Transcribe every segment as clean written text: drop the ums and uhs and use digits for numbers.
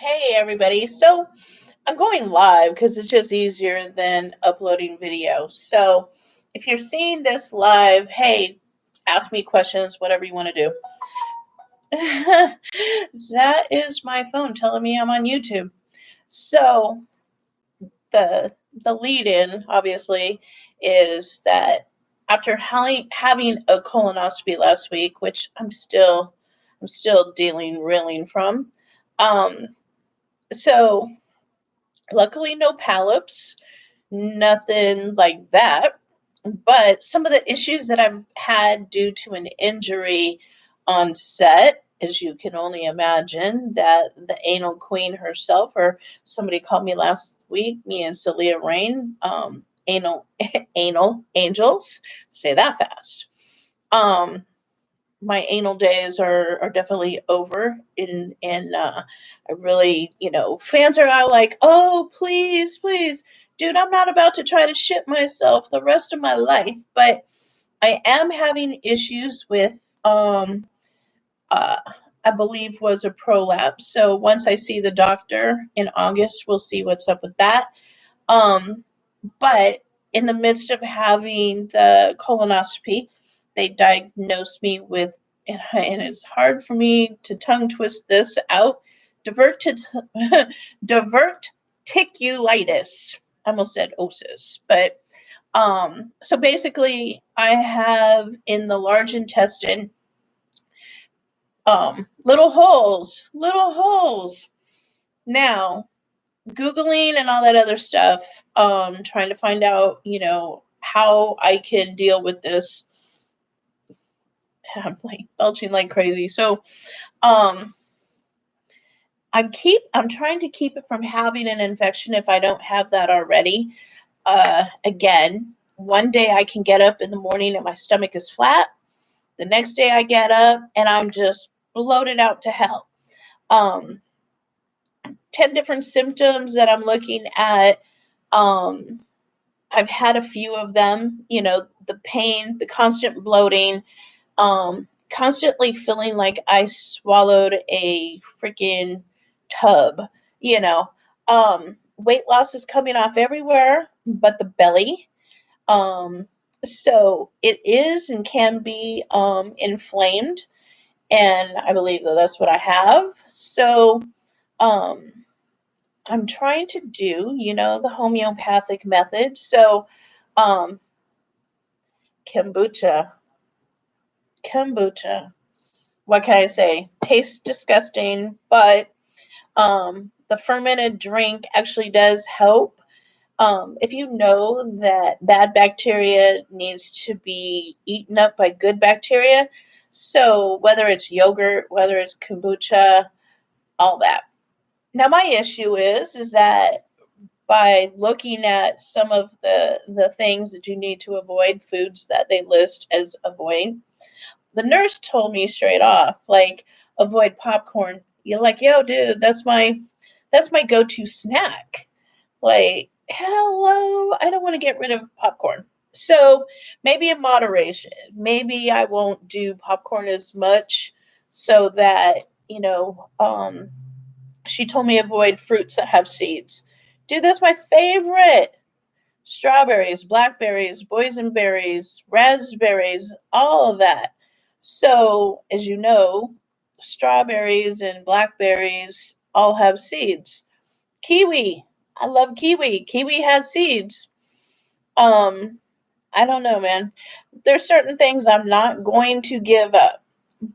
Hey everybody. So I'm going live because it's just easier than uploading video. So if you're seeing this live, hey, ask me questions, whatever you want to do. That is my phone telling me I'm on YouTube. So the the lead in obviously is that after having a colonoscopy last week, which I'm still dealing reeling from. Um so luckily no polyps, nothing like that. But some of the issues that I've had due to an injury on set, as you can only imagine, that the anal queen herself, or somebody called me last week, me and Celia Rain, anal anal angels, say that fast. Um, my anal days are definitely over and I really, fans are all like, oh please, dude, I'm not about to try to shit myself the rest of my life, but I am having issues with uh I believe was a prolapse. So once I see the doctor in August, we'll see what's up with that. um but in the midst of having the colonoscopy, they diagnosed me with, and it's hard for me to tongue twist this out, diverted, diverticulitis. I almost said osis, but so basically, I have in the large intestine little holes. Now, Googling and all that other stuff, trying to find out, how I can deal with this. I'm like belching like crazy. So, um, I'm trying to keep it from having an infection if I don't have that already. Again, one day I can get up in the morning and my stomach is flat. The next day I get up and I'm just bloated out to hell. Um, 10 different symptoms that I'm looking at. Um, I've had a few of them, the pain, the constant bloating, constantly feeling like I swallowed a freaking tub, you know. Weight loss is coming off everywhere but the belly. Um, so it is and can be inflamed, and I believe that that's what I have. So um, I'm trying to do, the homeopathic method. So um, kombucha, kombucha. What can I say? Tastes disgusting, but the fermented drink actually does help. If you know that bad bacteria needs to be eaten up by good bacteria, so whether it's yogurt, whether it's kombucha, all that. Now my issue is that by looking at some of the things that you need to avoid, foods that they list as avoid, the nurse told me straight off, like, avoid popcorn. You're like, yo, dude, that's my go-to snack. Like, hello, I don't want to get rid of popcorn. So maybe in moderation. Maybe I won't do popcorn as much so that, she told me avoid fruits that have seeds. Dude, that's my favorite. Strawberries, blackberries, boysenberries, raspberries, all of that. So, as you know, strawberries and blackberries all have seeds. Kiwi, I love kiwi. Kiwi has seeds. Um, I don't know, man. There's certain things I'm not going to give up.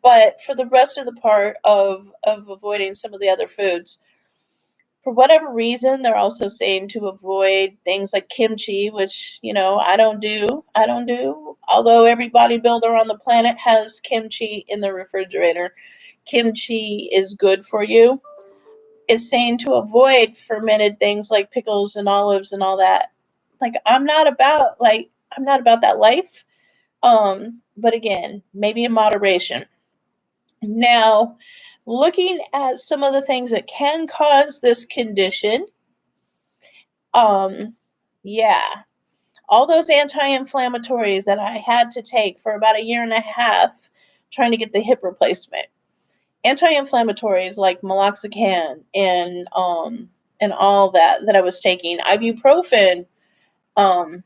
But for the rest of the part of avoiding some of the other foods, for whatever reason, they're also saying to avoid things like kimchi, which, I don't do. I don't do. Although every bodybuilder on the planet has kimchi in the refrigerator, kimchi is good for you. Is saying to avoid fermented things like pickles and olives and all that. Like I'm not about that life. But again, maybe in moderation. Now, looking at some of the things that can cause this condition, um, yeah, all those anti-inflammatories that I had to take for about a year and a half trying to get the hip replacement. anti-inflammatories like meloxicam and all that I was taking, ibuprofen, um,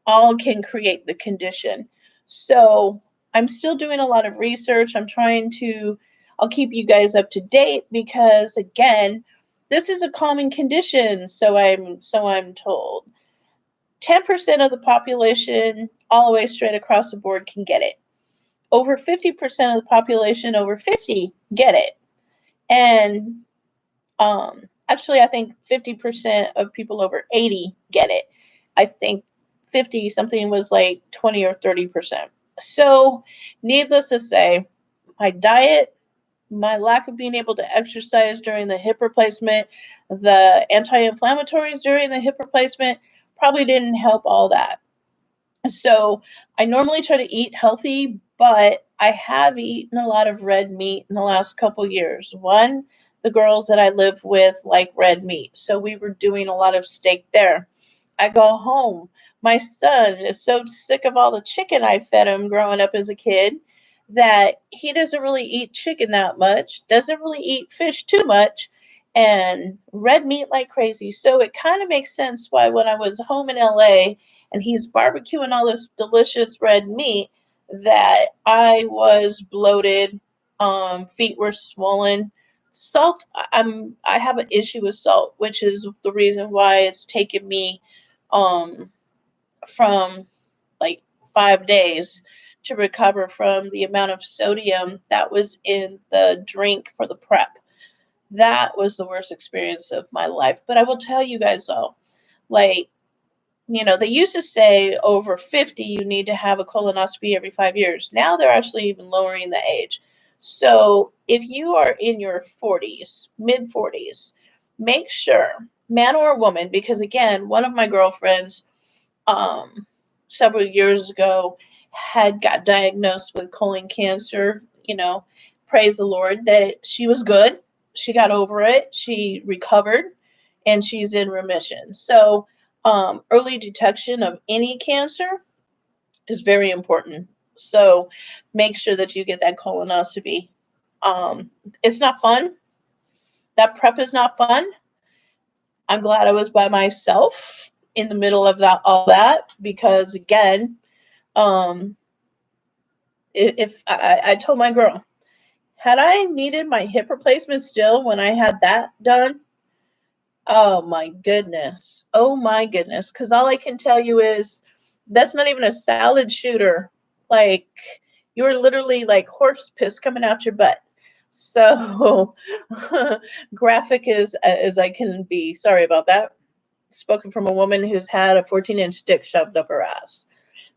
all can create the condition. So I'm still doing a lot of research. I'll keep you guys up to date because again, this is a common condition. So I'm told 10% of the population all the way straight across the board can get it. Over 50% of the population over 50 get it. And actually, I think 50% of people over 80 get it. I think 50 something was like 20 or 30%. So, needless to say, my diet, my lack of being able to exercise during the hip replacement, the anti inflammatories during the hip replacement probably didn't help all that. So I normally try to eat healthy, but I have eaten a lot of red meat in the last couple years. One, the girls that I live with like red meat, so we were doing a lot of steak there. I go home. My son is so sick of all the chicken I fed him growing up as a kid that he doesn't really eat chicken that much, doesn't really eat fish too much, and red meat like crazy. So it kind of makes sense why when I was home in LA and he's barbecuing all this delicious red meat that I was bloated, feet were swollen. Salt, I have an issue with salt, which is the reason why it's taken me um from like 5 days to recover from the amount of sodium that was in the drink for the prep. That was the worst experience of my life. But I will tell you guys though, like, they used to say over 50, you need to have a colonoscopy every 5 years. Now they're actually even lowering the age. So if you are in your 40s, mid 40s, make sure, man or woman, because again, one of my girlfriends um, several years ago had got diagnosed with colon cancer. Praise the Lord that she was good. She got over it. She recovered and she's in remission. So, early detection of any cancer is very important. So, make sure that you get that colonoscopy. It's not fun. That prep is not fun. I'm glad I was by myself in the middle of that all that because again, um, if I told my girl, had I needed my hip replacement still when I had that done, oh my goodness. Oh my goodness. Because all I can tell you is that's not even a salad shooter. Like, you're literally like horse piss coming out your butt. So graphic as I can be. Sorry about that. Spoken from a woman who's had a 14-inch dick shoved up her ass.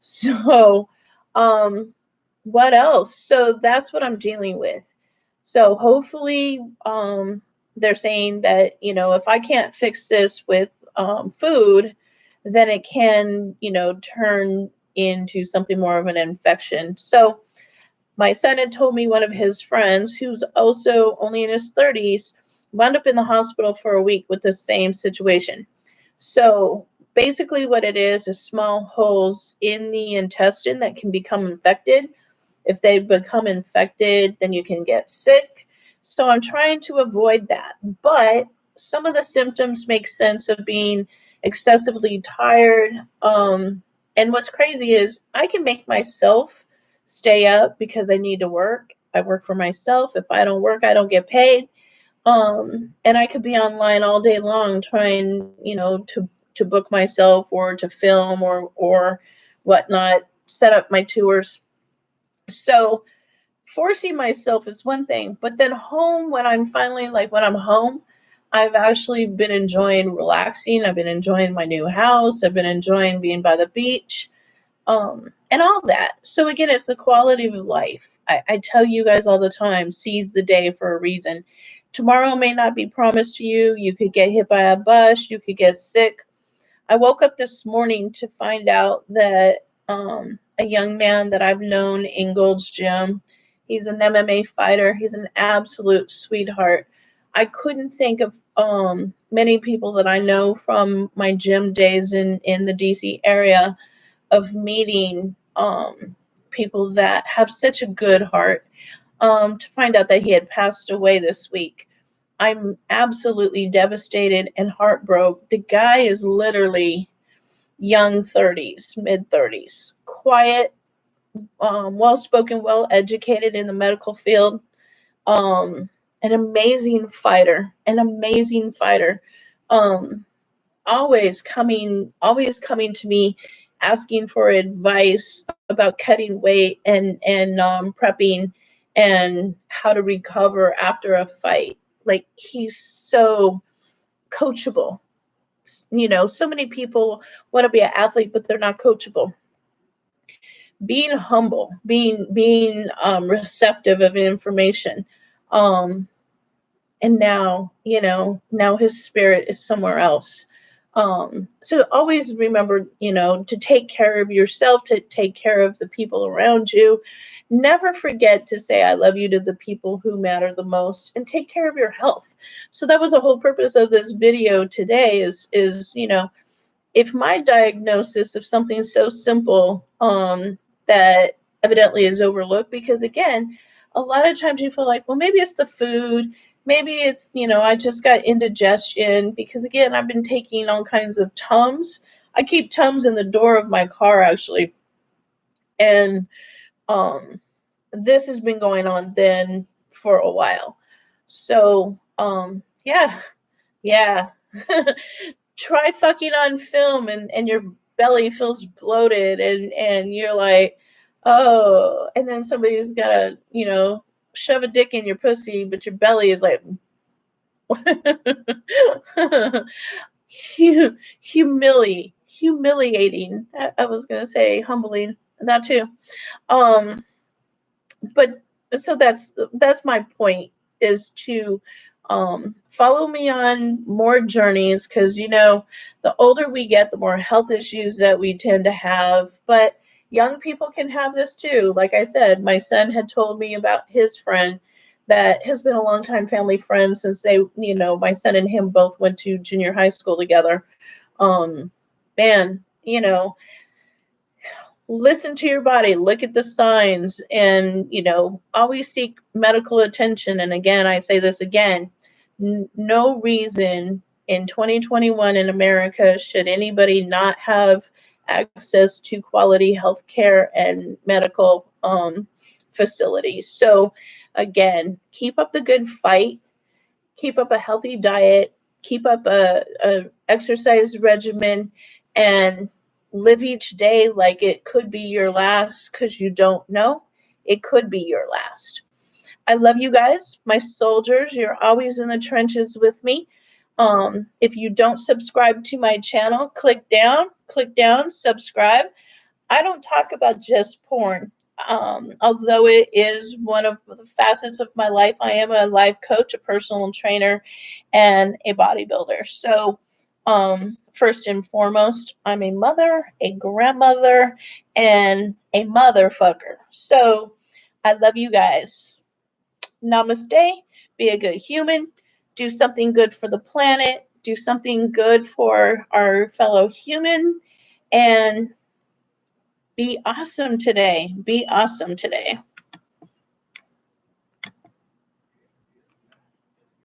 So, um, what else? So that's what I'm dealing with. So hopefully, they're saying that, if I can't fix this with food, then it can, turn into something more of an infection. So my son had told me one of his friends, who's also only in his 30s, wound up in the hospital for a week with the same situation. So basically, what it is small holes in the intestine that can become infected. If they become infected, then you can get sick. So I'm trying to avoid that. But some of the symptoms make sense of being excessively tired. And what's crazy is I can make myself stay up because I need to work. I work for myself. If I don't work, I don't get paid. And I could be online all day long trying, to book myself or to film or whatnot, set up my tours. So forcing myself is one thing, but then home when I'm finally like when I'm home, I've actually been enjoying relaxing. I've been enjoying my new house. I've been enjoying being by the beach, and all that. So again, it's the quality of life. I tell you guys all the time, seize the day for a reason. Tomorrow may not be promised to you. You could get hit by a bus. You could get sick. I woke up this morning to find out that a young man that I've known in Gold's Gym, he's an MMA fighter. He's an absolute sweetheart. I couldn't think of many people that I know from my gym days in the DC area of meeting people that have such a good heart. to find out that he had passed away this week. I'm absolutely devastated and heartbroken. The guy is literally young 30s, mid 30s, quiet, well spoken, well educated in the medical field, um, an amazing fighter, an amazing fighter. Um, always coming to me asking for advice about cutting weight and prepping and how to recover after a fight. Like, he's so coachable. So many people want to be an athlete, but they're not coachable. Being humble, being receptive of information. Um, and now his spirit is somewhere else. So always remember, to take care of yourself, to take care of the people around you. Never forget to say I love you to the people who matter the most, and take care of your health. So that was the whole purpose of this video today, is if my diagnosis of something so simple, that evidently is overlooked, because again, a lot of times you feel like, well, maybe it's the food, maybe it's, I just got indigestion, because again, I've been taking all kinds of Tums. I keep Tums in the door of my car, actually. And um this has been going on then for a while. So yeah. Try fucking on film, and your belly feels bloated, and you're like, oh, and then somebody's gotta, shove a dick in your pussy, but your belly is like humiliating. I was gonna say humbling, that too. Um, but so that's my point, is to follow me on more journeys, because the older we get, the more health issues that we tend to have. But young people can have this too. Like I said, my son had told me about his friend that has been a longtime family friend since my son and him both went to junior high school together. um Man, listen to your body, look at the signs, and always seek medical attention. And again, I say this again, no reason in 2021 in America should anybody not have access to quality health care and medical facilities. So again, keep up the good fight, keep up a healthy diet, keep up a exercise regimen, and live each day like it could be your last, because you don't know. It could be your last. I love you guys, my soldiers. You're always in the trenches with me. If you don't subscribe to my channel, click down, subscribe. I don't talk about just porn. Although it is one of the facets of my life, I am a life coach, a personal trainer, and a bodybuilder. So, first and foremost, I'm a mother, a grandmother, and a motherfucker. So, I love you guys. Namaste. Be a good human. Do something good for the planet. Do something good for our fellow human. And be awesome today. Be awesome today.